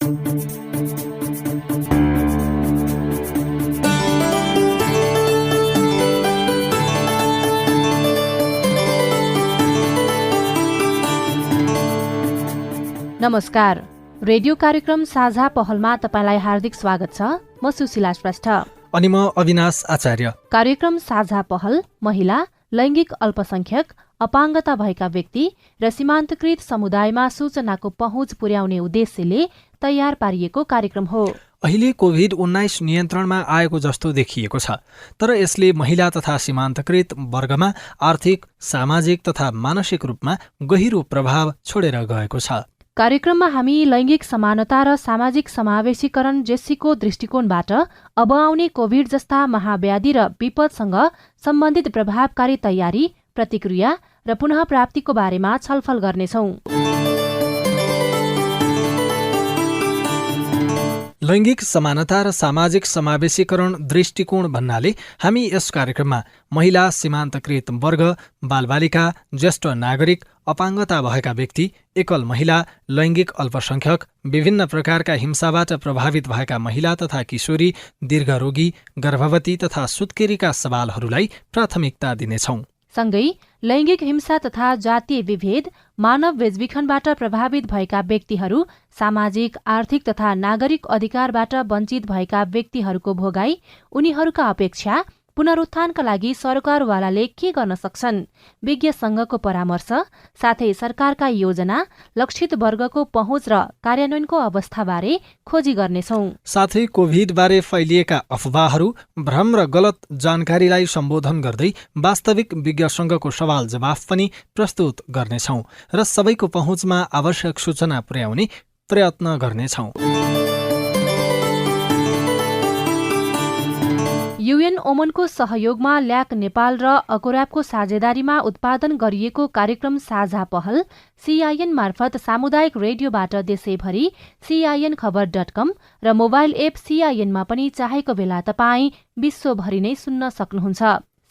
नमस्कार। रेडियो कार्यक्रम साझा पहलमा तपाईलाई हार्दिक स्वागत छ। म सुशीला श्रेष्ठ अनि म अविनाश आचार्य। कार्यक्रम साझा पहल महिला, लैंगिक अल्पसंख्यक, अपाङ्गता भएका व्यक्ति र सीमान्तकृत समुदायमा सूचनाको पहुँच पुर्याउने उद्देश्यले तयार पारिएको कार्यक्रम हो। अहिले कोभिड-19 नियन्त्रणमा आएको जस्तो देखिएको छ, तर यसले महिला तथा सीमान्तकृत वर्गमा आर्थिक, सामाजिक तथा मानसिक रूपमा गहिरो प्रभाव छोडेर गएको छ। कार्यक्रममा हामी लैंगिक समानता र सामाजिक समावेशीकरण जेस्सीको दृष्टिकोणबाट अब आउने कोभिड जस्ता महाव्याधि र विपदसँग सम्बन्धित प्रभावकारी तयारी, प्रतिक्रिया र पुनः प्राप्तिको बारेमा छलफल गर्नेछौं। लैंगिक समानता र सामाजिक समावेशीकरण दृष्टिकोण भन्नाले हामी यस कार्यक्रममा महिला, सीमान्तकृत वर्ग, बालबालिका, ज्येष्ठ नागरिक, अपाङ्गता भएका व्यक्ति, एकल महिला, लैंगिक अल्पसंख्यक, विभिन्न प्रकारका हिंसाबाट प्रभावित भएका महिला तथा किशोरी, दीर्घरोगी, गर्भवती तथा सुत्केरीका सवालहरूलाई प्राथमिकता दिनेछौं। सँगै लैंगिक हिंसा तथा जातीय विभेद, मानव बेचबिखनबाट प्रभावित भएका व्यक्तिहरू, सामाजिक, आर्थिक तथा नागरिक अधिकारबाट वञ्चित भएका व्यक्तिहरूको भोगाई, उनीहरूका अपेक्षा, पुनरुत्थानका लागि सरकारवालाले के गर्न सक्छन्, विज्ञ संघको परामर्श, साथै सरकारका योजना, लक्षित वर्गको पहुँच र कार्यान्वयनको अवस्थाबारे खोजी गर्नेछौं। साथै कोभिडबारे फैलिएका अफवाहहरू, भ्रम र गलत जानकारीलाई सम्बोधन गर्दै वास्तविक विज्ञ संघको सवाल जवाफ पनि प्रस्तुत गर्नेछौं र सबैको पहुँचमा आवश्यक सूचना पुर्याउने प्रयत्न गर्नेछौं। UN ओमनको सहयोगमा ल्याक नेपाल र अकोराबको साझेदारीमा उत्पादन गरिएको कार्यक्रम साझा पहल CIN मार्फत सामुदायिक रेडियोबाट देशैभरि CINखबर.com र मोबाइल एप CIN मा पनि चाहेको बेला तपाईँ विश्वभरि नै सुन्न सक्नुहुन्छ।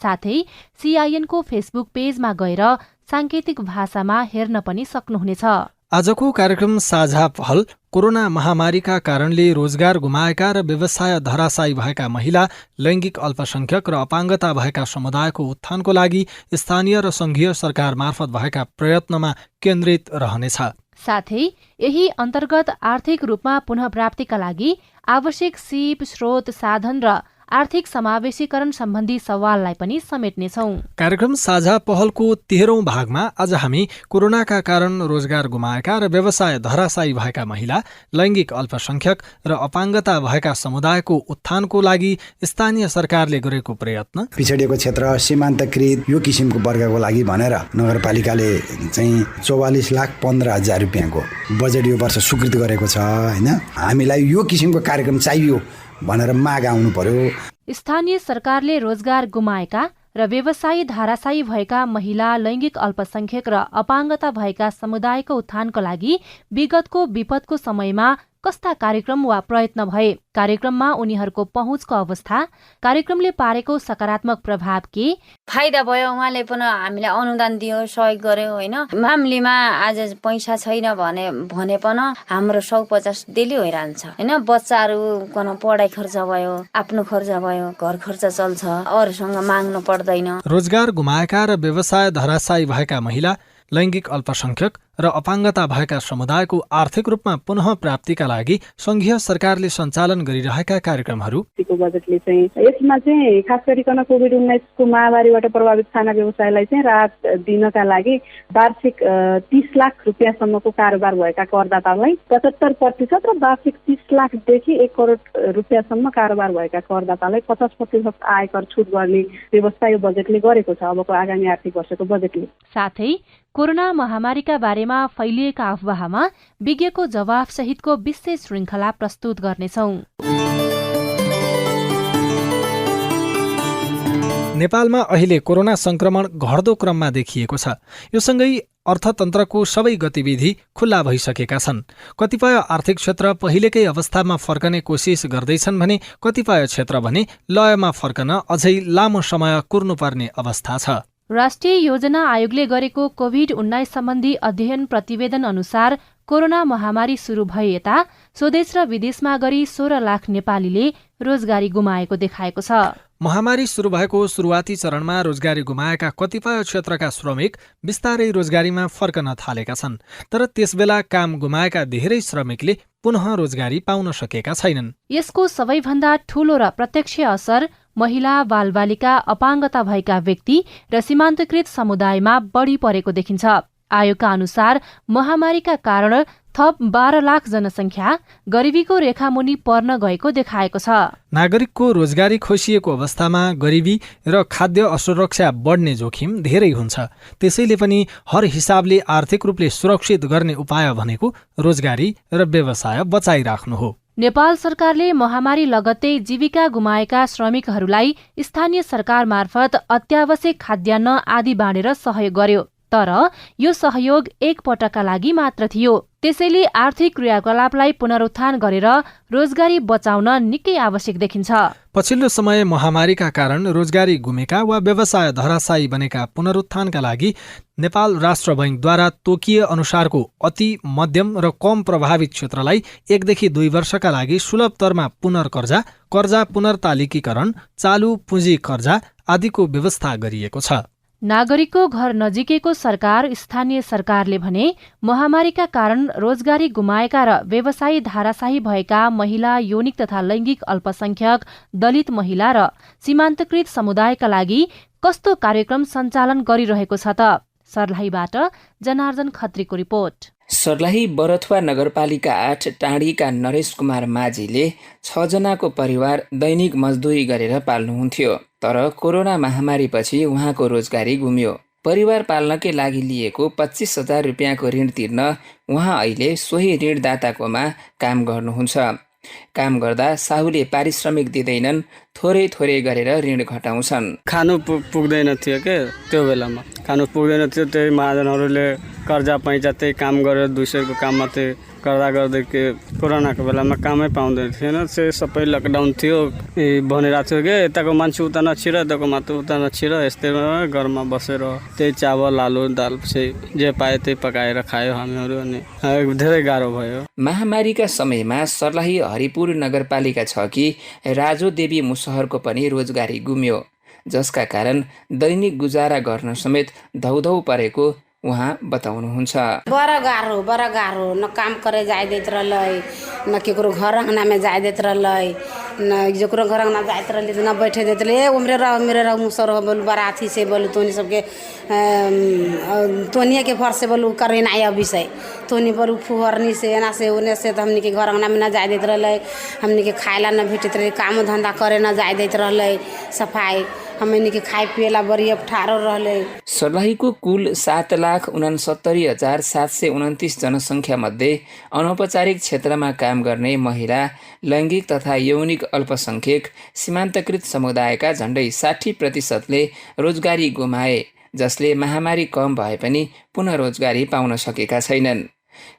साथै CIN को फेसबुक पेजमा गएर सांकेतिक भाषामा हेर्न पनि सक्नुहुनेछ। आजको कार्यक्रम साझा पहल कोरोना महामारीका कारणले रोजगार गुमाएका र व्यवसाय धराशायी भएका महिला, लैंगिक अल्पसंख्यक र अपाङ्गता भएका समुदायको उत्थानको लागि स्थानीय र संघीय सरकार मार्फत भएका प्रयत्नमा केन्द्रित रहनेछ। साथै यही अन्तर्गत आर्थिक रूपमा पुनः प्राप्तिका लागि आवश्यक सिप, स्रोत, साधन र आर्थिक समावेशीकरण सम्बन्धी सवाललाई पनि समेट्नेछौं। कार्यक्रम साझा पहलको 13औं भागमा आज हामी कोरोनाका कारण रोजगार गुमाएका र व्यवसाय धराशायी भएका महिला, लैंगिक अल्पसंख्यक र अपाङ्गता भएका समुदायको उत्थानको लागि स्थानीय सरकारले गरेको प्रयत्न, पिछडिएको क्षेत्र, सीमान्तकृत यो किसिमको वर्गको लागि भनेर नगरपालिकाले चाहिँ 44,15,000 रुपियाँको बजेट यो वर्ष स्वीकृत गरेको छ। हैन, हामीलाई यो किसिमको कार्यक्रम चाहियो भनेर माग आउनु पर्यो। स्थानीय सरकारले रोजगार गुमाएका र व्यवसायी धाराशायी भएका महिला, लैंगिक अल्पसंख्यक र अपाङ्गता भएका समुदायको उत्थानको लागि विगतको विपदको समयमा कस्ता कार्यक्रम वा प्रयत्न भए, कार्यक्रममा उनीहरूको पहुँचको अवस्था, कार्यक्रमले पारेको सकारात्मक प्रभाव के फाइदा भयो, उहाँले पनि हामीलाई अनुदान दियो, सहयोग गर्यो। होइन, मामलीमा आज पैसा छैन भने पनि हाम्रो 150 डेली होइरहन्छ। होइन, बच्चाहरू पढाइ खर्च भयो, आफ्नो खर्च भयो, घर खर्च चल्छ, अरूसँग माग्नु पर्दैन। रोजगार गुमाएका र व्यवसाय धराशायी भएका महिला, लैंगिक अल्पसंख्यक र अपाङ्गता भएका समुदायको आर्थिक रूपमा पुनः प्राप्तिका लागि संघीय सरकारले सञ्चालन गरिरहेका कार्यक्रमहरू, बजेटले चाहिँ यसमा चाहिँ खास गरिकन कोभिड-19 को महामारीबाट प्रभावित साना व्यवसायलाई चाहिँ राहत दिनका लागि वार्षिक 30 लाख रुपियाँसम्मको कारोबार भएका करदातालाई 75% र वार्षिक 30 लाखदेखि 1 करोड रुपियाँसम्म कारोबार भएका करदातालाई 50% आयकर छुट गर्ने व्यवस्था यो बजेटले गरेको छ, अबको आगामी आर्थिक वर्षको बजेटले। साथै कोरोना महामारीका बारेमा फैलिएका अफवाहमा विज्ञको जवाफ सहितको विशेष श्रृङ्खला प्रस्तुत गर्नेछौं। नेपालमा अहिले कोरोना संक्रमण घट्दो क्रममा देखिएको छ। यो सँगै अर्थतन्त्रको सबै गतिविधि खुल्ला भइसकेका छन्। कतिपय आर्थिक क्षेत्र पहिलेकै अवस्थामा फर्कने कोसिस गर्दैछन् भने कतिपय क्षेत्र भने लयमा फर्कन अझै लामो समय कुर्नुपर्ने अवस्था छ। राष्ट्रिय योजना आयोगले गरेको कोभिड-19 सम्बन्धी अध्ययन प्रतिवेदन अनुसार कोरोना महामारी सुरु भए यता स्वदेश र विदेशमा गरी 16 लाख नेपालीले रोजगारी गुमाएको देखाएको छ। महामारी सुरु भएको सुरुवाती चरणमा रोजगारी गुमाएका कतिपय क्षेत्रका श्रमिक बिस्तारै रोजगारीमा फर्कन थालेका छन्, तर त्यसबेला काम गुमाएका धेरै श्रमिकले पुनः रोजगारी पाउन सकेका छैनन्। यसको सबैभन्दा ठूलो र प्रत्यक्ष असर महिला, बालबालिका, अपाङ्गता भएका व्यक्ति र सीमान्तकृत समुदायमा बढी परेको देखिन्छ। आयोगका अनुसार महामारीका कारण थप 12 लाख जनसङ्ख्या गरिबीको रेखामुनि पर्न गएको देखाएको छ। नागरिकको रोजगारी खोसिएको अवस्थामा गरिबी र खाद्य असुरक्षा बढ्ने जोखिम धेरै हुन्छ। त्यसैले पनि हर हिसाबले आर्थिक रूपले सुरक्षित गर्ने उपाय भनेको रोजगारी र व्यवसाय बचाइराख्नु हो। नेपाल सरकारले महामारी लगत्तै जीविका गुमाएका श्रमिकहरूलाई स्थानीय सरकार मार्फत अत्यावश्यक खाद्यान्न आदि बाँडेर सहयोग गर्यो, तर यो सहयोग एक पटकका लागि मात्र थियो। त्यसैले आर्थिक क्रियाकलापलाई पुनरुत्थान गरेर रोजगारी बचाउन निकै आवश्यक देखिन्छ। पछिल्लो समय महामारीका कारण रोजगारी गुमेका वा व्यवसाय धराशायी बनेका पुनरुत्थानका लागि नेपाल राष्ट्र बैंकद्वारा तोकिए अनुसारको अति मध्यम र कम प्रभावित क्षेत्रलाई 1 देखि 2 वर्षका लागि सुलभ दरमा पुनर्कर्जा, कर्जा पुनर्तालिकीकरण, चालु पुँजी कर्जा आदिको व्यवस्था गरिएको छ। नागरिकको घर नजिकैको सरकार, स्थानीय सरकारले भने महामारीका कारण रोजगारी गुमाएका र व्यवसायी धाराशाही भएका महिला, यौनिक तथा लैङ्गिक अल्पसंख्यक, दलित महिला र सीमान्तकृत समुदायका लागि कस्तो कार्यक्रम सञ्चालन गरिरहेको छ त? सर्लाहीबाट जनार्दन खत्रीको रिपोर्ट। सर्लाही बरथुवा नगरपालिका 8 टाँडीका नरेश कुमार माझीले 6 जनाको परिवार दैनिक मजदुरी गरेर पाल्नुहुन्थ्यो, तर कोरोना महामारीपछि उहाँको रोजगारी गुम्यो। परिवार पाल्नकै लागि लिएको 25,000 रुपियाँको ऋण तिर्न उहाँ अहिले सोही ऋणदाताकोमा काम गर्नुहुन्छ। काम गर्दा साहुले पारिश्रमिक दिँदैनन्, थोरै थोरै गरेर ऋण घटाउँछन्। खानु पुग्दैन थियो के त्यो बेलामा, खानु पुग्दैन थियो। त्यही महाजनहरूले कर्जा पैँचा त्यही काम गरेर 200 को काम मात्रै गर्दा गर्दै के कोरोनाको बेलामा कामै पाउँदैन थिएन। त्यो सबै लकडाउन थियो भनिरहेको थियो कि यताको मान्छे उता नछिर, यताको मात्र उता नछिर, यस्तैमा घरमा बसेर त्यही चावल, आलु, दाल जे पाए त्यही पकाएर खायो हामीहरू, अनि धेरै गाह्रो भयो। महामारीका समयमा सर्लाही हरिपुर नगरपालिका 6 कि राजो देवी मुसहरको पनि रोजगारी गुम्यो, जसका कारण दैनिक गुजारा गर्न समेत धौधौ परेको उहाँ बताउनुहुन्छ। बड़ा गाह्रो न काम करे जाए देत रहलै, न केकरो घर अंगना में जाए देत रहलै, न जकरो घर अंगना जाइत रहलै त न बैठे देत रहलै। उमरे रह मेरे रह मुसर बोल बराती से बोल तोनी सबके तोनिए के घर से बोल करे ना आया विषय तोनी बोल फुहरनी से एना से ओने से त हमनी के घर अंगना में न जाए देत रहलै, हमनी के खाएला न भेटत रहलै, काम धंधा करे न जाए देत रहलै, सफाई हमनी के खाए पिएला बड़ी अठारो रहलै। सर्लाहीको कुल 7,69,729 जनसङ्ख्या मध्ये अनौपचारिक क्षेत्रमा काम गर्ने महिला, लैङ्गिक तथा यौनिक अल्पसंख्यक, सीमान्तकृत समुदायका झण्डै 60% रोजगारी गुमाए, जसले महामारी कम भए पनि पुनः रोजगारी पाउन सकेका छैनन्।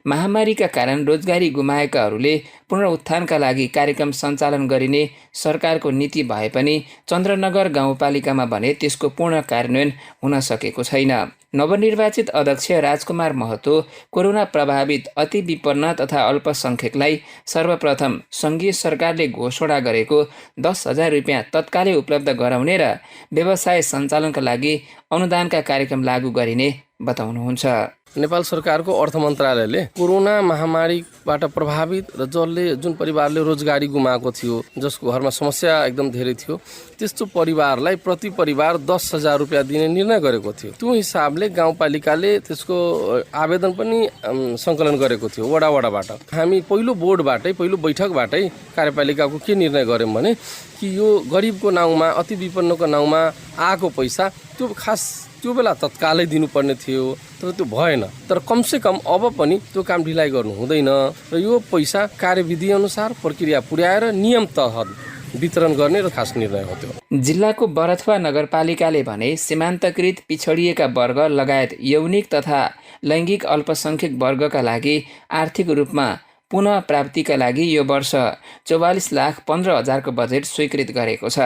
महामारीका कारण रोजगारी गुमाएकाहरूले पुनरुत्थानका लागि कार्यक्रम सञ्चालन गरिने सरकारको नीति भए पनि चन्द्रनगर गाउँपालिकामा भने त्यसको पूर्ण कार्यान्वयन हुन सकेको छैन। नवनिर्वाचित अध्यक्ष राजकुमार महतो कोरोना प्रभावित अति विपन्न तथा अल्पसंख्यकलाई सर्वप्रथम सङ्घीय सरकारले घोषणा गरेको 10,000 रुपियाँ तत्कालै उपलब्ध गराउने र व्यवसाय सञ्चालनका लागि अनुदानका कार्यक्रम लागू गरिने बताउनुहुन्छ। नेपाल सरकारको अर्थ मन्त्रालयले कोरोना महामारीबाट प्रभावित र जुन परिवारले रोजगारी गुमाएको थियो, जसको घरमा समस्या एकदम धेरै थियो, त्यस्तो परिवारलाई प्रति परिवार 10,000 रुपियाँ दिने निर्णय गरेको थियो। त्यो हिसाबले गाउँपालिकाले त्यसको आवेदन पनि सङ्कलन गरेको थियो वडाबाट। हामी पहिलो बैठकबाटै कार्यपालिकाको के निर्णय गर्यौँ भने कि यो गरिबको नाउँमा, अति विपन्नको नाउँमा आएको पैसा त्यो बेला तत्कालै दिनुपर्ने थियो, तर त्यो भएन। तर कमसेकम अब पनि त्यो काम ढिलाइ गर्नु हुँदैन र यो पैसा कार्यविधि अनुसार प्रक्रिया पुर्याएर नियम तहत वितरण गर्ने र खास निर्णय हो त्यो। जिल्लाको बरथुवा नगरपालिकाले भने सीमान्तकृत पिछडिएका वर्ग लगायत यौनिक तथा लैङ्गिक अल्पसंख्यक वर्गका लागि आर्थिक रूपमा पुनः प्राप्तिका लागि यो वर्ष 44,15,000 को बजेट स्वीकृत गरेको छ।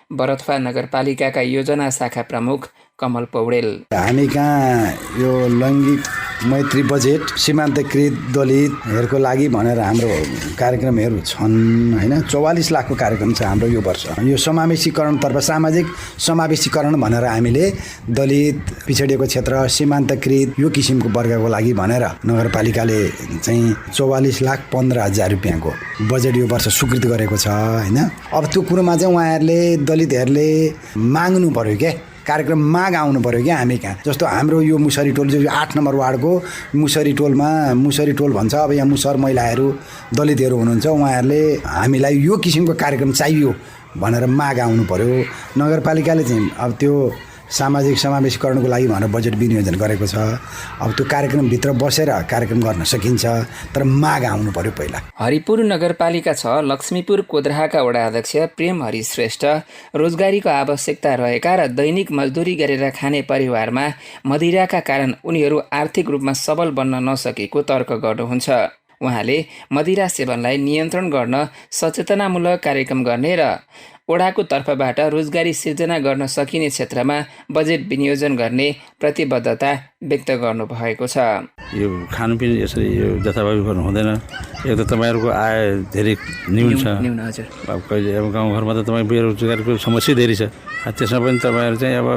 बरथुवा नगरपालिकाका योजना शाखा प्रमुख कमल पौडेल। हामी कहाँ यो लैङ्गिक मैत्री बजेट सीमान्तकृत दलितहरूको लागि भनेर हाम्रो कार्यक्रमहरू छन् होइन। 44 लाखको कार्यक्रम छ हाम्रो यो वर्ष। यो समावेशीकरणतर्फ सामाजिक समावेशीकरण भनेर हामीले दलित पिछडिएको क्षेत्र सीमान्तकृत यो किसिमको वर्गको लागि भनेर नगरपालिकाले चाहिँ 44,15,000 रुपियाँको बजेट यो वर्ष स्वीकृत गरेको छ होइन। अब त्यो कुरोमा चाहिँ उहाँहरूले दलितहरूले माग्नु पर्यो क्या, कार्यक्रम माग आउनु पर्यो क्या। हामी कहाँ जस्तो हाम्रो यो मुसरी टोल जो 8 नम्बर वार्डको मुसरी टोलमा मुसरी टोल भन्छ, अब यहाँ मुसर महिलाहरू दलितहरू हुनुहुन्छ, उहाँहरूले हामीलाई यो किसिमको कार्यक्रम चाहियो भनेर माग आउनु पर्यो। नगरपालिकाले चाहिँ अब त्यो सामाजिक समावेशीकरणको लागि भनेर बजेट विनियोजन गरेको छ। अब त्यो कार्यक्रमभित्र बसेर कार्यक्रम गर्न सकिन्छ, तर माग आउनु पर्यो पहिला। हरिपुर नगरपालिका 6 लक्ष्मीपुर कोदराहाका वडा अध्यक्ष प्रेम हरि श्रेष्ठ रोजगारीको आवश्यकता रहेका र दैनिक मजदुरी गरेर खाने परिवारमा मदिराका कारण उनीहरू आर्थिक रूपमा सबल बन्न नसकेको तर्क गर्नुहुन्छ। उहाँले मदिरा सेवनलाई नियन्त्रण गर्न सचेतनामूलक कार्यक्रम गर्ने र ओडाको तर्फबाट रोजगारी सिर्जना गर्न सकिने क्षेत्रमा बजेट विनियोजन गर्ने प्रतिबद्धता व्यक्त गर्नुभएको छ। यो खानपिन यसरी यो जथाभावी गर्नु हुँदैन। एक त तपाईँहरूको आय धेरै न्यून छ। अब कहिले अब गाउँघरमा त तपाईँ बेरोजगारको समस्या धेरै छ। त्यसमा पनि तपाईँहरू चाहिँ अब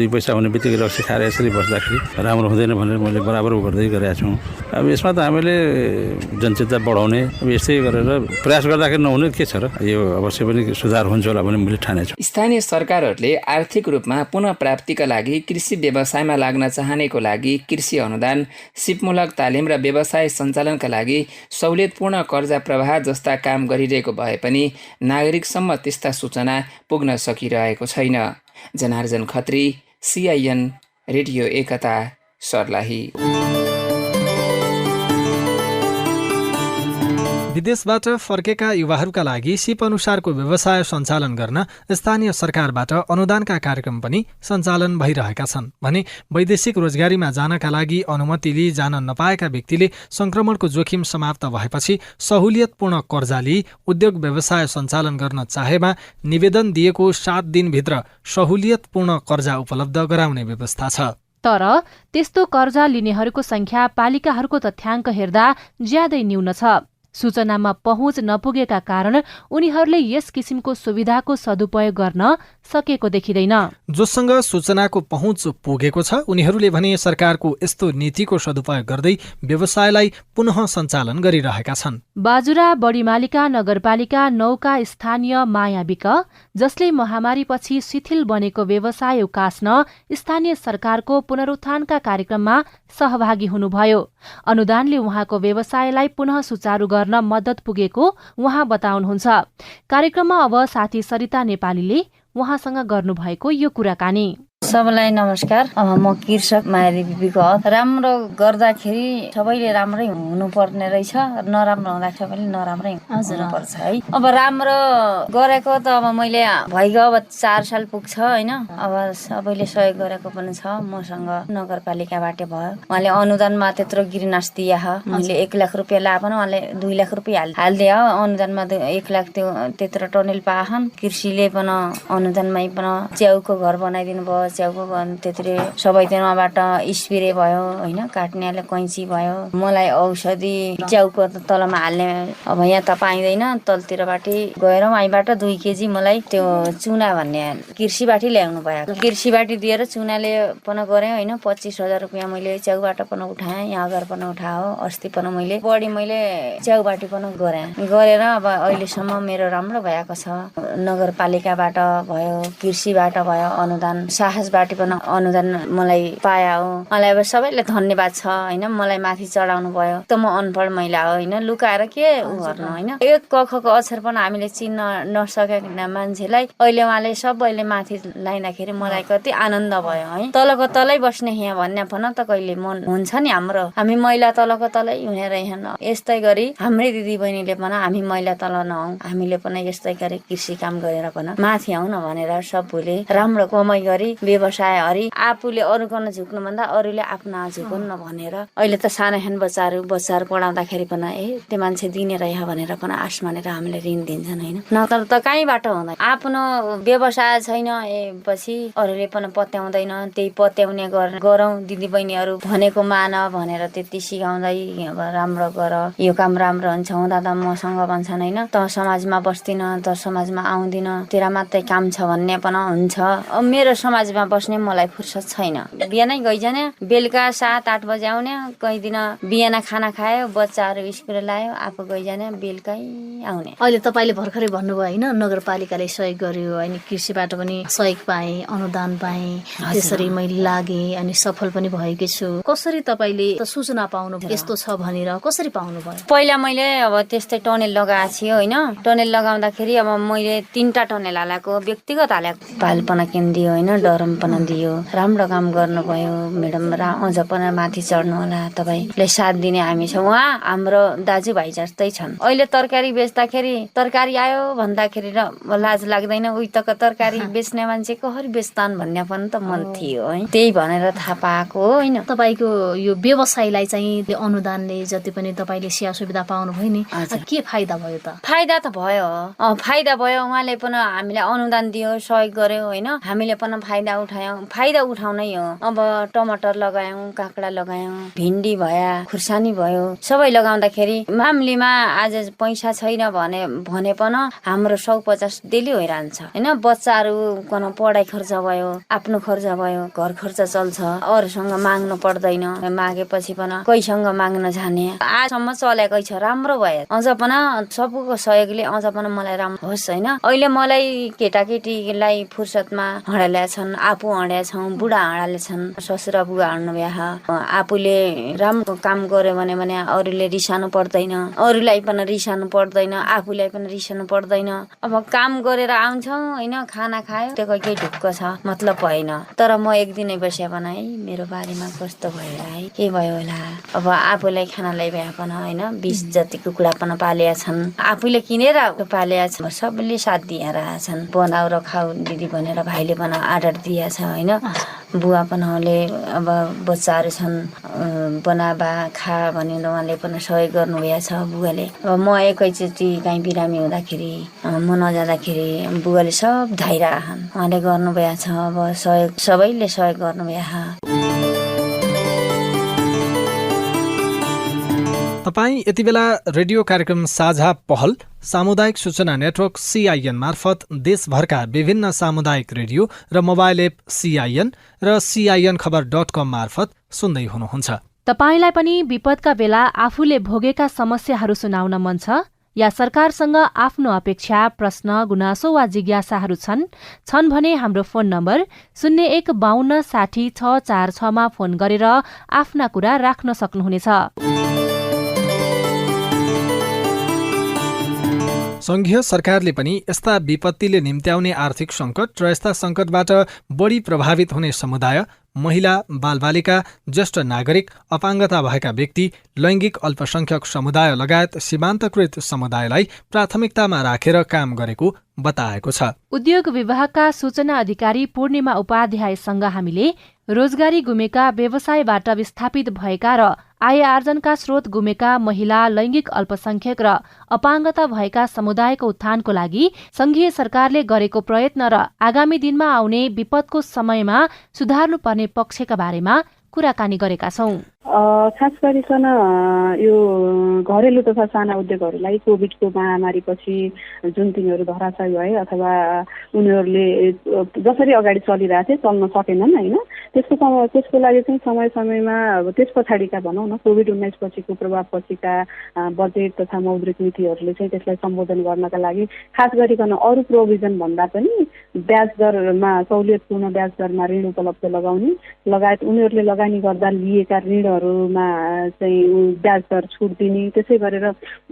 2 पैसा हुने बित्तिकै रक्सी खाएर यसरी बस्दाखेरि राम्रो हुँदैन भनेर मैले बराबर गर्दै गरेका छौँ। अब यसमा त हामीले जनचेतना बढाउने अब यस्तै गरेर प्रयास गर्दाखेरि नहुने के छ र, यो अवश्य पनि सुधार हुन्छ होला भन्ने मैले ठानेछु। स्थानीय सरकारहरूले आर्थिक रूपमा पुनः प्राप्तिका लागि कृषि व्यवसायमा लाग्न चाहनेको लागि कृषि अनुदान, सिपमूलक तालिम र व्यवसाय सञ्चालनका लागि सहुलियतपूर्ण कर्जा प्रवाह जस्ता काम गरिरहेको भए पनि नागरिकसम्म त्यस्ता सूचना पुग्न सकिरहेको छैन। जनार्जन खत्री, CIN रेडियो एकता, सर्लाही। विदेशबाट फर्केका युवाहरूका लागि सिप अनुसारको व्यवसाय सञ्चालन गर्न स्थानीय सरकारबाट अनुदानका कार्यक्रम पनि सञ्चालन भइरहेका छन् भने वैदेशिक रोजगारीमा जानका लागि अनुमति लिई जान नपाएका व्यक्तिले संक्रमणको जोखिम समाप्त भएपछि सहुलियतपूर्ण कर्जा लिई उद्योग व्यवसाय सञ्चालन गर्न चाहेमा निवेदन दिएको 7 दिनभित्र सहुलियतपूर्ण कर्जा उपलब्ध गराउने व्यवस्था छ। तर त्यस्तो कर्जा लिनेहरूको संख्या पालिकाहरूको तथ्याङ्क हेर्दा ज्यादै न्यून छ। सूचनामा पहुँच नपुगेका कारण उनीहरूले यस किसिमको सुविधाको सदुपयोग गर्न सकेको देखिँदैन। जोसँग सूचनाको पहुँच पुगेको छ उनीहरूले भने सरकारको यस्तो नीतिको सदुपयोग गर्दै व्यवसायलाई पुनः सञ्चालन गरिरहेका छन्। बाजुरा बढीमालिका नगरपालिका 9 का स्थानीय माया विक, जसले महामारीपछि शिथिल बनेको व्यवसाय उकास्न स्थानीय सरकारको पुनरुत्थानका कार्यक्रममा सहभागी हुनुभयो। अनुदानले उहाँको व्यवसायलाई पुनः सुचारू गर्न मद्दत पुगेको उहाँ बताउनुहुन्छ। कार्यक्रममा अब साथी सरिता नेपालीले उहाँसँग गर्नुभएको यो कुराकानी। सबैलाई नमस्कार। म कृषक माया बिपीको। राम्रो गर्दाखेरि सबैले राम्रै हुनुपर्ने रहेछ, नराम्रो हुँदाखेरि सबैले नराम्रै हुनुपर्छ है। अब राम्रो गरेको त अब मैले भइगयो, अब 4 साल पुग्छ होइन। अब सबैले सहयोग गरेको पनि छ मसँग, नगरपालिकाबाट भयो। उहाँले अनुदानमा त्यत्रो गिरनास दिए मैले 1 लाख रुपियाँ ला पनि उहाँले 2 लाख रुपियाँ हालिदिए हो। अनुदानमा 1 लाख त्यो त्यत्रो टनेल पाहन। कृषिले पनि अनुदानमै पनि च्याउको घर बनाइदिनु भयो। च्याउको त्यत्रो सबै दिनबाट स्प्रे भयो होइन, काट्नेले कैँची भयो। मलाई औषधि च्याउको तलमा हाल्ने अब यहाँ त पाइँदैन, तलतिरबाट गएर वहीँबाट 2 केजी मलाई त्यो चुना भन्ने कृषिबाट ल्याउनु भयो। कृषिबाट दिएर चुनाले पनि गरेँ होइन। 25,000 रुपियाँ मैले च्याउबाट पनि उठाएँ, यहाँ घर पनि उठायो। अस्ति पनि मैले बढी मैले च्याउबाट पनि गरेर अब अहिलेसम्म मेरो राम्रो भएको छ। नगरपालिकाबाट भयो, कृषिबाट भयो अनुदान, साहसबाट पनि अनुदान मलाई पाया हो। मलाई अब सबैले धन्यवाद छ होइन। मलाई माथि चढाउनु भयो। त म अनपढ महिला हो होइन, लुकाएर के गर्नु होइन। 1 क ख को अक्षर पनि हामीले चिन्न नसकेका मान्छेलाई अहिले उहाँले सबैले माथि ल्याइँदाखेरि मलाई कति आनन्द भयो है। तलको तलै बस्ने यहाँ भन्ने पनि त कहिले मन हुन्छ नि। हाम्रो हामी महिला तलको तलै हुने रहेछन्। यस्तै गरी हाम्रै दिदी बहिनीले पनि हामी महिला तल नहौँ, हामीले पनि यस्तै गरी कृषि काम गरेर पनि माथि आउन भनेर सबैले राम्रो कमाइ गरी व्यवसाय हरि आफूले अरूको नझुक्नुभन्दा अरूले आफ्नो झुकुन्न भनेर अहिले त सानाखान बच्चाहरू पढाउँदाखेरि पनि त्यो मान्छे दिने रह भनेर पनि आश मानेर हामीले ऋण दिन्छन् होइन, नत्र त कहीँबाट हुँदैन। आफ्नो व्यवसाय छैन पछि अरूले पनि पत्याउँदैन, त्यही पत्याउने गरौँ दिदी बहिनीहरू भनेको मान भनेर त्यति सिकाउँदै अब राम्रो गर, यो काम राम्रो हुन्छ हुँदा त मसँग भन्छन् होइन, त समाजमा बस्दिन, त समाजमा आउँदिन, तेरा मात्रै काम छ भन्ने पनि हुन्छ। अब मेरो समाजमा बस्ने मलाई फुर्सद छैन, बिहानै गइजाने बेलुका 7-8 बजे आउने, कहीँ दिन बिहान खाना खायो, बच्चाहरू स्कुल लायो, आफू गइजाने बेलुकै आउने। अहिले तपाईँले भर्खरै भन्नुभयो होइन नगरपालिकाले सहयोग गर्यो अनि कृषिबाट पनि सहयोग पाएँ, अनुदान पाएँ, त्यसरी मैले लागेँ अनि सफल पनि भएकी छु। कसरी तपाईँले सूचना पाउनु यस्तो छ भनेर कसरी पाउनुभयो? पहिला मैले अब त्यस्तै टनेल लगाएको थियो होइन, टनेल लगाउँदाखेरि अब मैले 3टा टनेल हालेको, व्यक्तिगत हालेको, पाल पनि किनिदियो होइन, डरम पनि दियो, राम्रो काम गर्नुभयो म्याडम, अझ पनि माथि चढ्नु होला, तपाईँले साथ दिने हामी छौँ। उहाँ हाम्रो दाजुभाइ जस्तै छन्। अहिले तरकारी बेच्दाखेरि तरकारी आयो भन्दाखेरि र लाज लाग्दैन, उही त तरकारी बेच्ने मान्छे कसरी बेच्तान भन्ने पनि त मन थियो है, त्यही भनेर थाहा पाएको होइन। तपाईँको यो व्यवसायलाई चाहिँ अनुदानले जति पनि तपाईँले सेवा सुविधा पाउनुभयो नि, के फाइदा भयो त? फाइदा त भयो, फाइदा भयो। उहाँले पनि हामीलाई अनुदान दियो, सहयोग गर्यो होइन, हामीले पनि फाइदा उठायौँ, फाइदा उठाउनै हो। अब टमाटर लगायौँ, काँक्रा लगायौँ, भिन्डी भयो, खुर्सानी भयो, सबै लगाउँदाखेरि मामलीमा आज पैसा छैन भने पनि हाम्रो 150 डेली भइरहन्छ होइन, बच्चाहरू पढाइ खर्च भयो, आफ्नो खर्च भयो, घर खर्च चल्छ, अरूसँग माग्नु पर्दैन, मागेपछि पनि कोहीसँग माग्न जाने आजसम्म चलेकै छ, राम्रो भयो। अझ पनि सबैको सहयोगले अझ पनि मलाई राम्रो होस् होइन। अहिले मलाई केटाकेटीलाई फुर्सदमा हँडाल्या छन्, आफू हँड्या छौँ, बुढा हँडाले छन्, ससुरा बुवा हँड्नु भ्या, आफूले राम्रो काम गर्यो भने अरूले रिसानु पर्दैन, अरूलाई पनि रिसानु पर्दैन, आफूलाई पनि रिसानु पर्दैन। अब काम गरेर आउँछौँ होइन, खाना खायो त्यो केही ढुक्क छ मतलब भएन, तर म एक दिनै बस्या पनि है मेरो बारीमा कस्तो भयो है, के भयो होला, अब आफूलाई खानालाई भ्या पनि होइन, 20 जति कुखुरा पनि पालेका छन्, आफूले किनेर पालेका छन्, सबैले साथ दिइरहेछन्, बनाऊ र खाऊ दिदी भनेर भाइले पनि आर्डर दिएछ होइन, बुवा पनि अब बच्चाहरू छन्, बनाबा खा भन्ने उहाँले पनि सहयोग गर्नुभएको छ बुवाले। अब म एकैचोटि कहीँ बिरामी हुँदाखेरि म नजाँदाखेरि बुवाले सब धाइरहन्, उहाँले गर्नुभएको छ, अब सहयोग सबैले सहयोग गर्नुभएको। तपाईँ यति बेला रेडियो कार्यक्रम साझा पहल सामुदायिक सूचना नेटवर्क CIN मार्फत देशभरका विभिन्न सामुदायिक रेडियो र मोबाइल एप CIN र CINखबर.com मार्फत सुन्दै हुनुहुन्छ। तपाईलाई पनि विपदका बेला आफूले भोगेका समस्याहरू सुनाउन मन छ या सरकारसँग आफ्नो अपेक्षा, प्रश्न, गुनासो वा जिज्ञासाहरू छन् भने हाम्रो फोन नम्बर 0152 60 646 मा फोन गरेर आफ्ना कुरा राख्न सक्नुहुनेछ। संघीय सरकारले पनि यस्ता विपत्तिले निम्त्याउने आर्थिक सङ्कट र यस्ता सङ्कटबाट बढी प्रभावित हुने समुदाय, महिला, बालबालिका, ज्येष्ठ नागरिक, अपाङ्गता भएका व्यक्ति, लैङ्गिक अल्पसंख्यक समुदाय लगायत सीमान्तकृत समुदायलाई प्राथमिकतामा राखेर काम गरेको बताएको छ। उद्योग विभागका सूचना अधिकारी पूर्णिमा उपाध्यायसँग हामीले रोजगारी गुमेका, व्यवसायबाट विस्थापित भएका र आय आर्जनका स्रोत गुमेका महिला, लैङ्गिक अल्पसंख्यक र अपाङ्गता भएका समुदायको उत्थानको लागि संघीय सरकारले गरेको प्रयत्न र आगामी दिनमा आउने विपदको समयमा सुधार्नुपर्ने पक्षका बारेमा कुराकानी गरेका छौं। खास गरिकन यो घरेलु तथा साना उद्योगहरूलाई कोभिडको महामारीपछि जुन तिनीहरू धराशायी भए अथवा उनीहरूले जसरी अगाडि चलिरहेथे चल्न सकेनन् होइन, त्यसको लागि चाहिँ समय समयमा अब त्यस पछाडिका भनौँ न कोभिड-19 पछिको प्रभाव पछिका बजेट तथा मौद्रिक नीतिहरूले चाहिँ त्यसलाई सम्बोधन गर्नका लागि खास गरिकन अरू प्रोभिजन भन्दा पनि ब्याज दरमा सहुलियतपूर्ण ब्याज दरमा ऋण उपलब्ध लगाउने लगायत उनीहरूले लगानी गर्दा लिएका ऋणहरूमा चाहिँ ब्याज दर छुट दिने, त्यसै गरेर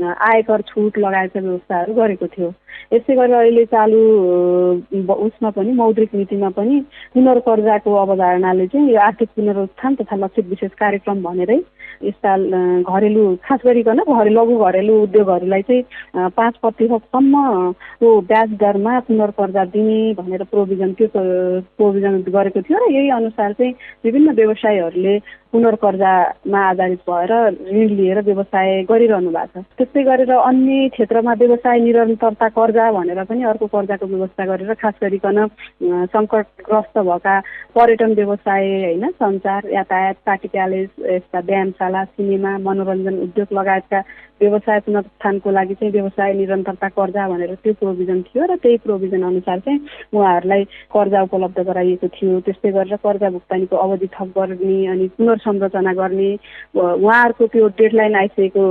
आयकर छुट लगायतका व्यवस्थाहरू गरेको थियो। यसै गरेर अहिले चालु उसमा पनि मौद्रिक नीतिमा पनि पुनर्कर्जाको अवधारणाले चाहिँ यो आर्थिक पुनरुत्थान तथा लक्षित विशेष कार्यक्रम भनेरै यस्ता घरेलु खास गरिकन लघु घरेलु उद्योगहरूलाई चाहिँ 5% ब्याज दरमा पुनर्कर्जा दिने भनेर प्रोभिजन गरेको थियो र यही अनुसार चाहिँ विभिन्न व्यवसायीहरूले पुनर्कर्जामा आधारित भएर ऋण लिएर व्यवसाय गरिरहनु भएको छ। त्यस्तै गरेर अन्य क्षेत्रमा व्यवसाय निरन्तरता कर्जा भनेर पनि अर्को कर्जाको व्यवस्था गरेर खास गरिकन सङ्कटग्रस्त भएका पर्यटन व्यवसाय होइन, सञ्चार, यातायात, पार्टी प्यालेस, यस्ता व्यायामशाला, सिनेमा, मनोरञ्जन उद्योग लगायतका व्यवसाय पुनरुत्थानको लागि चाहिँ व्यवसाय निरन्तरता कर्जा भनेर त्यो प्रोभिजन थियो र त्यही प्रोभिजन अनुसार चाहिँ उहाँहरूलाई कर्जा उपलब्ध गराइएको थियो। त्यस्तै गरेर कर्जा भुक्तानीको अवधि थप गर्ने अनि पुनर्संरचना गर्ने, उहाँहरूको त्यो डेडलाइन आइसकेको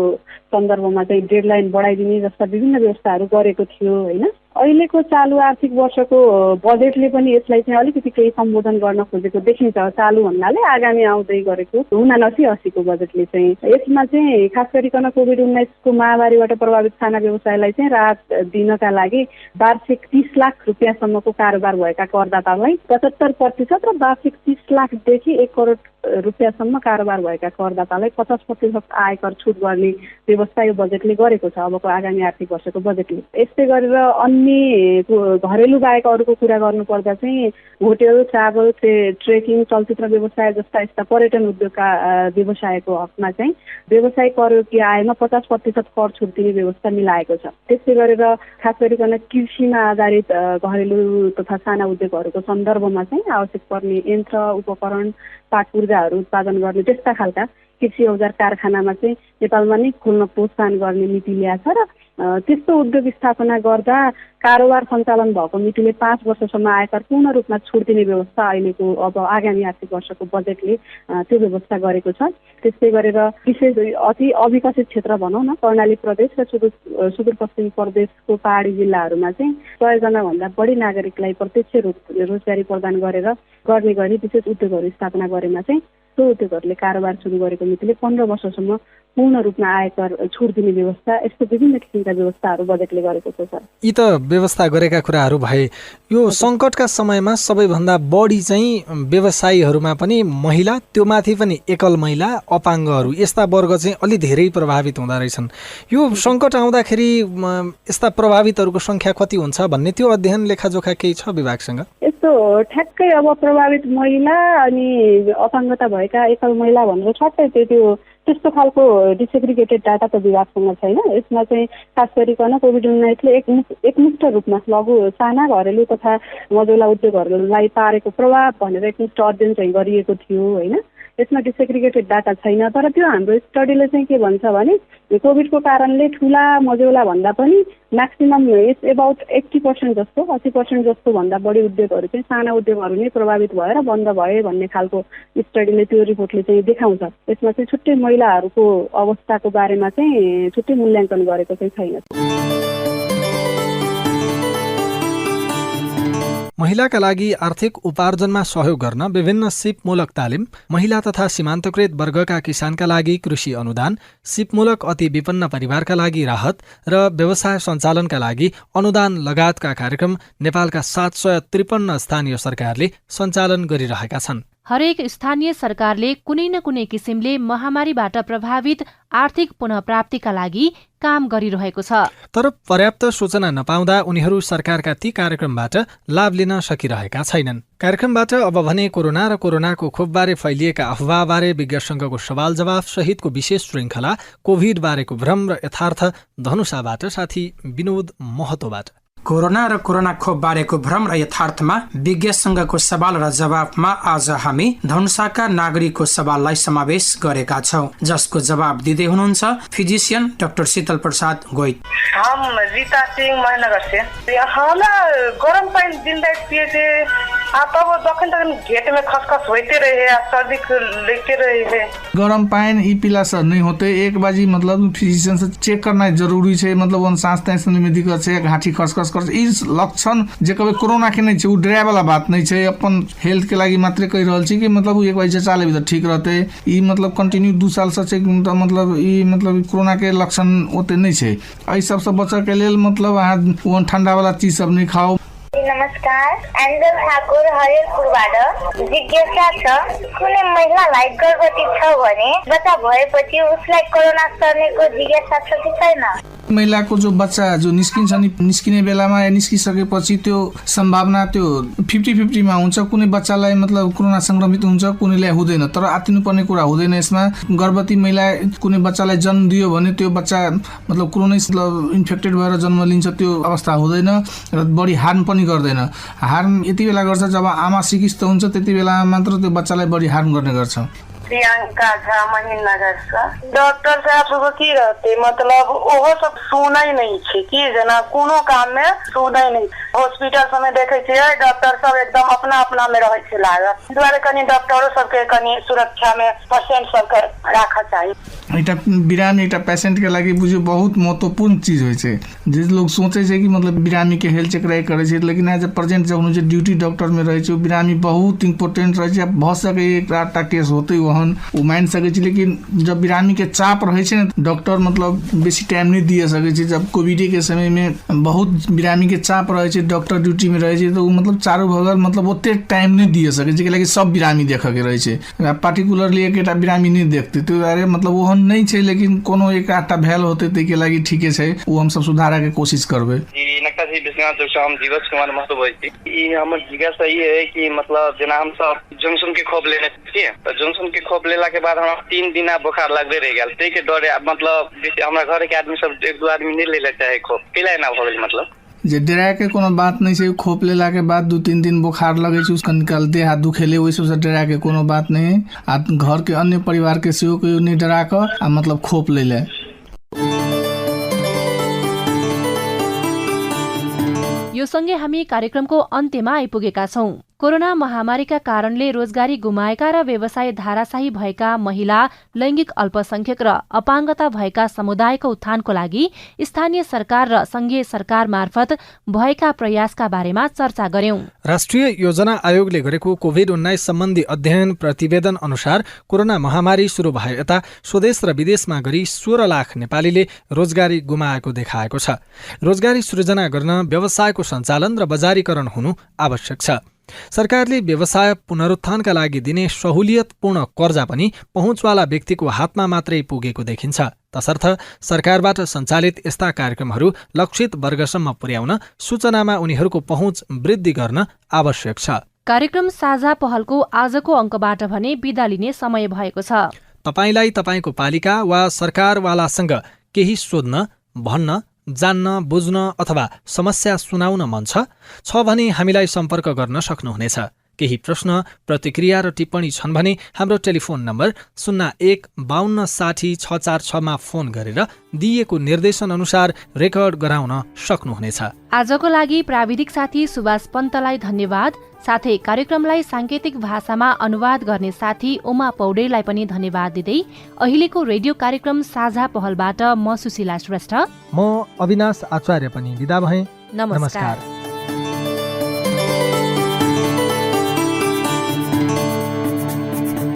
सन्दर्भमा चाहिँ डेडलाइन बढाइदिने जस्ता विभिन्न व्यवस्थाहरू गरेको थियो होइन। अहिलेको चालु आर्थिक वर्षको बजेटले पनि यसलाई चाहिँ अलिकति केही सम्बोधन गर्न खोजेको देखिन्छ। चालु भन्नाले आगामी आउँदै गरेको 79-80 को बजेटले चाहिँ यसमा चाहिँ खास गरिकन कोभिड-19 को महामारीबाट प्रभावित साना व्यवसायलाई चाहिँ राहत दिनका लागि वार्षिक 30 लाख रुपियाँसम्मको कारोबार भएका करदातालाई 75% र वार्षिक 30 लाखदेखि 1 करोड रुपियाँसम्म कारोबार भएका करदातालाई 50% आयकर छुट गर्ने व्यवस्था यो बजेटले गरेको छ अबको आगामी आर्थिक वर्षको बजेटले। यस्तै गरेर अन्य घरेलु बाहेक अरूको कुरा गर्नुपर्दा चाहिँ होटेल, ट्राभल, ट्रेकिङ, चलचित्र व्यवसाय जस्ता यस्ता पर्यटन उद्योगका व्यवसायको हकमा चाहिँ व्यवसायिक करोडकी आयमा 50% कर छुट दिने व्यवस्था मिलाएको छ। त्यस्तै गरेर खास गरिकन कृषिमा आधारित घरेलु तथा साना उद्योगहरूको सन्दर्भमा चाहिँ आवश्यक पर्ने यन्त्र, उपकरण, पाट ऊर्जाहरू उत्पादन गर्ने त्यस्ता खालका कृषि औजार कारखानामा चाहिँ नेपालमा नै खोल्न प्रोत्साहन गर्ने नीति ल्याएको छ र त्यस्तो उद्योग स्थापना गर्दा कारोबार सञ्चालन भएको मितिले 5 वर्षसम्म आयकर पूर्ण रूपमा छुट दिने व्यवस्था अहिलेको अब आगामी आर्थिक वर्षको बजेटले त्यो व्यवस्था गरेको छ। त्यस्तै गरेर विशेष अति अविकसित क्षेत्र भनौँ न कर्णाली प्रदेश र सुदूरपश्चिम प्रदेशको पहाडी जिल्लाहरूमा चाहिँ 100 जनाभन्दा बढी नागरिकलाई प्रत्यक्ष रोजगारी प्रदान गरेर गर्ने गरी विशेष उद्योगहरू स्थापना गरेमा चाहिँ त्यो उद्योगहरूले कारोबार सुरु गरेको मितिले 15 वर्षसम्म पूर्ण रूपमा आयकर छुट दिने व्यवस्था यस्तो विभिन्न किसिमका व्यवस्थाहरू बजेटले गरेको छ सर। यी त व्यवस्था गरेका कुराहरू भए यो सङ्कटका समयमा सबैभन्दा बढी चाहिँ व्यवसायीहरूमा पनि महिला, त्यो माथि पनि एकल महिला, अपाङ्गहरू यस्ता वर्ग चाहिँ अलि धेरै प्रभावित हुँदो रहेछन्। यो सङ्कट आउँदाखेरि यस्ता प्रभावितहरूको सङ्ख्या कति हुन्छ भन्ने त्यो अध्ययन लेखाजोखा केही छ विभागसँग? यस्तो ठ्याक्कै अब प्रभावित महिला अनि अपाङ्गता भएका एकल महिला भनेर ठ्याक्कै त्यो त्यस्तो खालको डिसेग्रिगेटेड डाटा त विभागसँग छैन। यसमा चाहिँ खास गरिकन कोभिड-19ले एकमुष्ट रूपमा लघु साना घरेलु तथा मझौला उद्योगहरूलाई पारेको प्रभाव भनेर एकमुष्ट अध्ययन चाहिँ गरिएको थियो होइन। यसमा डिसेग्रिगेटेड डाटा छैन, तर त्यो हाम्रो स्टडीले चाहिँ के भन्छ भने कोभिडको कारणले ठुला मझौला भन्दा पनि म्याक्सिमम एबाउट 80% जस्तो 80% जस्तो भन्दा बढी उद्योगहरू चाहिँ साना उद्योगहरू नै प्रभावित भएर बन्द भए भन्ने खालको स्टडीले त्यो रिपोर्टले चाहिँ देखाउँछ। यसमा चाहिँ छुट्टै महिलाहरूको अवस्थाको बारेमा चाहिँ छुट्टै मूल्याङ्कन गरेको चाहिँ छैन। महिलाका लागि आर्थिक उपार्जनमा सहयोग गर्न विभिन्न सिपमूलक तालिम, महिला तथा सीमान्तकृत वर्गका किसानका लागि कृषि अनुदान, सिपमूलक अति विपन्न परिवारका लागि राहत र व्यवसाय सञ्चालनका लागि अनुदान लगायतका कार्यक्रम नेपालका 753 स्थानीय सरकारले सञ्चालन गरिरहेका छन्। हरेक स्थानीय सरकारले कुनै न कुनै किसिमले महामारीबाट प्रभावित आर्थिक पुनः प्राप्तिका लागि काम गरिरहेको छ। तर पर्याप्त सूचना नपाउँदा उनीहरू सरकारका ती कार्यक्रमबाट लाभ लिन सकिरहेका छैनन्। कार्यक्रमबाट अब भने कोरोना र कोरोनाको खोपबारे फैलिएका अफवाहबारे विज्ञसँगको सवाल जवाफ सहितको विशेष श्रृङ्खला कोभिड बारेको भ्रम र यथार्थ धनुषाबाट साथी विनोद महतोबाट। कोरोना र कोरोना खोप बारेको भ्रम र यथार्थमा विज्ञसँगको सवाल र जवाफमा आज हामी धनुषाका नागरिकको सवाललाई समावेश गरेका छौं, जसको जवाब दिँदै हुनुहुन्छ फिजिशियन डाक्टर शीतल प्रसाद गोइट। हम रीता सिंह महानगर से। यहाँ ना गर्म पानी दिन रात पिए थे, तब जखन तखन घेट में खसखस होते रहे, सर्दी लेते रहे। गरम पानी ई पीला से नहीं होते, एक बाजी मतलब फिजिशियन से चेक करना जरूरी है। मतलब उन सांस तैंस में दिक्कत है, घाटी खसखस कर, ई लक्षण जे कभी कोरोना के नहीं है, वो डराए वाला बात नहीं है। अपन हेल्थ के लागि मात्र कह रहा है कि मतलब एक बार चला भी तो ठीक रहते। ई मतलब कंटिन्यू 2 साल से मतलब ई मतलब कोरोना के लक्षण ओते नहीं है। एहि सब से बचे के लिए मतलब अहाँ ठंडा वाला चीज सब नहीं खाओ। नमस्कार, एन्जल ठाकुर हरियरपुरबाट जिज्ञासा छ, कुनै महिलालाई गर्भवती छ भने बच्चा भएपछि उसलाई कोरोना सर्नेको जिज्ञासा छ कि छैन? महिलाको जो बच्चा जो निस्किन्छ नि, निस्किने बेलामा या निस्किसकेपछि त्यो सम्भावना त्यो 50-50 मा हुन्छ। कुनै बच्चालाई मतलब कोरोना संक्रमित हुन्छ, कुनैलाई हुँदैन। तर आत्तिनुपर्ने कुरा हुँदैन यसमा। गर्भवती महिला कुनै बच्चालाई जन्म दियो भने त्यो बच्चा मतलब कोरोना इन्फेक्टेड भएर जन्म लिन्छ, त्यो अवस्था हुँदैन र बढी हार्म पनि गर्दैन। हार्म यति बेला गर्छ जब आमा सिकिस्त हुन्छ, त्यति बेला मात्र त्यो बच्चालाई बढी हार्म गर्ने गर्छ। प्रियंका झा महीनगर से डॉक्टर साहब की रहते मतलब ओहो सब सुनै नहीं छै कि जना कोनो काम में सुनै नहीं। हॉस्पिटल सब में देखे छियै डॉक्टर सब एकदम अपना अपना में रहे छै लागल। दुआरे कनी डॉक्टरो सबके कनी सुरक्षा में पेशेंट सबके राखा चाहिए। एटा बिरामी एटा पेशेंट के लागि बुझियो बहुत महत्वपूर्ण चीज होय छै। जे लोग सोचे छै कि मतलब बिरामी के हेल्थ चेक करे छै, लेकिन एज प्रेजेंट जब उन ड्यूटी डॉक्टर में रहे छै, बिरामी बहुत इंपोर्टेंट रहे छै। भ सके एक आधटा केस होते वहन वो मान सके छै, लेकिन जब बिरामी के चाप रहे छै न, डॉक्टर मतलब बेसी टाइम नहीं दिए सके छै। जब कोविड के समय में बहुत बिरामी के चाप रहे छै, डॉक्टर ड्यूटी में रहे छै, तो मतलब चारू भगर मतलब ओते टाइम नहीं दिए सके छै, कि सब बिरामी देख के रहे छै। पार्टिकुलरली एक बिरामी नहीं देखते, तो यार मतलब वो नहीं छै, लेकिन कोनो एक आधटा भेल होते ते के लागि ठीके छै, वो हम सब सुधारा के कोशिश करबे। जी नक्काशी विश्वनाथ हम जीवस कुमार महतो बोलै छी। ई हमर जिज्ञासा ई है कि मतलब जेना हम सब जॉनसन के खोप लेने छियै, तो जॉनसन के खोप लेला के बाद हमरा 3 दिन बुखार लगते रह गेल। ते के डरे मतलब हमरा घर के आदमी सब 1-2 आदमी नहीं ले चाहे खोप पिलाय ना भ गेल। मतलब जे डरा के कोनो बात नहीं छै, खोप लेला के बाद 2-3 दिन बुखार लगे छै, उसका निकलते हाथ दुखेले, ओहि सबसे डरा के कोनो बात नहीं। आ घर के अन्य परिवार के सेहो कोई नहीं डरा के मतलब खोप ले ले। यो सँगै हामी कार्यक्रमको अन्त्यमा आइपुगेका छौं। कोरोना महामारीका कारणले रोजगारी गुमाएका र व्यवसाय धाराशाही भएका महिला, लैंगिक अल्पसंख्यक र अपाङ्गता भएका समुदायको उत्थानको लागि स्थानीय सरकार र संघीय सरकार मार्फत भएका प्रयासका बारेमा चर्चा गर्यौं। राष्ट्रिय योजना आयोगले गरेको कोभिड-19 सम्बन्धी अध्ययन प्रतिवेदन अनुसार कोरोना महामारी सुरु भए यता स्वदेश र विदेशमा गरी 16 लाख नेपालीले रोजगारी गुमाएको देखाएको छ। रोजगारी सृजना गर्न व्यवसायको सञ्चालन र बजारीकरण हुनु आवश्यक छ। सरकारले व्यवसाय पुनरुत्थानका लागि दिने सहुलियतपूर्ण कर्जा पनि पहुँचवाला व्यक्तिको हातमा मात्रै पुगेको देखिन्छ। तसर्थ सरकारबाट सञ्चालित यस्ता कार्यक्रमहरू लक्षित वर्गसम्म पुर्याउन सूचनामा उनीहरूको पहुँच वृद्धि गर्न आवश्यक छ। कार्यक्रम साझा पहलको आजको अङ्कबाट भने बिदा लिने समय भएको छ। तपाईलाई तपाईको पालिका वा सरकारवालासँग केही सोध्न, भन्न, जान्न, बुझ्न अथवा समस्या सुनाउन मन छ भने हामीलाई सम्पर्क गर्न सक्नुहुनेछ। केही प्रश्न, प्रतिक्रिया र टिप्पणी छन् भने हाम्रो टेलिफोन नम्बर 015260 मा फोन गरेर दिइएको निर्देशन अनुसार रेकर्ड गराउन सक्नुहुनेछ। आजको लागि प्राविधिक साथी सुभाष पन्तलाई धन्यवाद। साथै कार्यक्रमलाई सांकेतिक भाषामा अनुवाद गर्ने साथी उमा पौडेललाई पनि धन्यवाद दिँदै अहिलेको रेडियो कार्यक्रम साझा पहलबाट म सुशीला श्रेष्ठ, म अविनाश आचार्य पनि बिदा भएँ। नमस्कार।